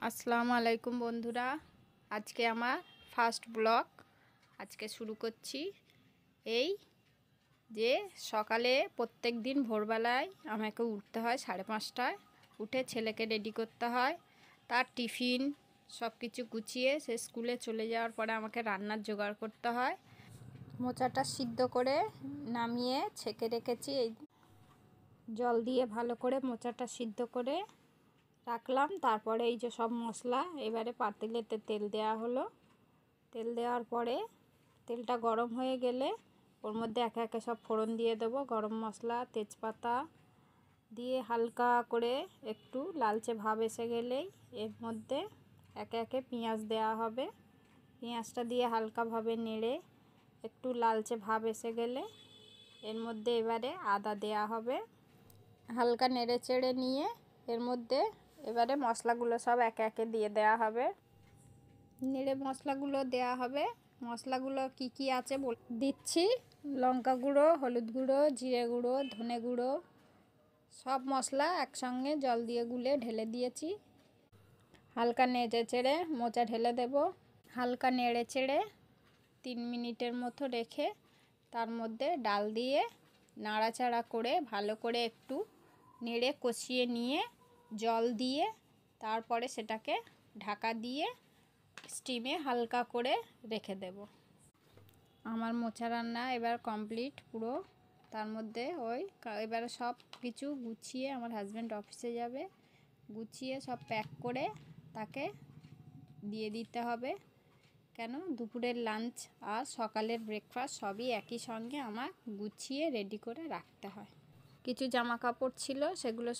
আসসালামু আলাইকুম বন্ধুরা, আজকে আমার ফার্স্ট ব্লগ আজকে শুরু করছি। এই যে সকালে প্রত্যেক দিন ভোরবেলায় আমাকে উঠতে হয় 5:30টায়, উঠে ছেলেকে রেডি করতে হয়, তার টিফিন সব কিছু গুছিয়ে সে স্কুলে চলে যাওয়ার পরে আমাকে রান্নার জোগাড় করতে হয়। মোচাটা সিদ্ধ করে নামিয়ে ছেঁকে রেখেছি, এই জল দিয়ে ভালো করে মোচাটা সিদ্ধ করে রাখলাম। তারপরে এই যে সব মশলা এবারে পাতিলেতে তেল দেওয়া হলো। তেল দেওয়ার পরে তেলটা গরম হয়ে গেলে ওর মধ্যে একে একে সব ফোড়ন দিয়ে দেবো। গরম মশলা, তেজপাতা দিয়ে হালকা করে একটু লালচে ভাব এসে গেলেই এর মধ্যে একে একে পেঁয়াজ দেওয়া হবে। পেঁয়াজটা দিয়ে হালকাভাবে নেড়ে একটু লালচে ভাব এসে গেলে এর মধ্যে এবারে আদা দেওয়া হবে। হালকা নেড়ে চেড়ে নিয়ে এর মধ্যে এবারে মশলাগুলো সব একে একে দিয়ে দেওয়া হবে। নেড়ে মশলাগুলো দেওয়া হবে। মশলাগুলো কি কি আছে দিচ্ছি: লঙ্কা গুঁড়ো, হলুদ গুঁড়ো, জিরে গুঁড়ো, ধনে গুঁড়ো, সব মশলা একসঙ্গে জল দিয়ে গুলে ঢেলে দিয়েছি। হালকা নেড়ে চেড়ে মোচা ঢেলে দেব। হালকা নেড়ে চেড়ে 3 মিনিটের মতো রেখে তার মধ্যে ডাল দিয়ে নাড়াচাড়া করে ভালো করে একটু নেড়ে কষিয়ে নিয়ে জল দিয়ে তারপরে সেটাকে ঢাকা দিয়ে স্টিমে হালকা করে রেখে দেব। আমার মোচা রান্না এবার কমপ্লিট পুরো। তার মধ্যে এবারে সব কিছু গুছিয়ে আমার হাজব্যান্ড অফিসে যাবে, গুছিয়ে সব প্যাক করে তাকে দিয়ে দিতে হবে। কেন দুপুরের লাঞ্চ আর সকালের ব্রেকফাস্ট সবই একই সঙ্গে আমার গুছিয়ে রেডি করে রাখতে হয়। কিছু জামা কাপড় ছিল সেগুলো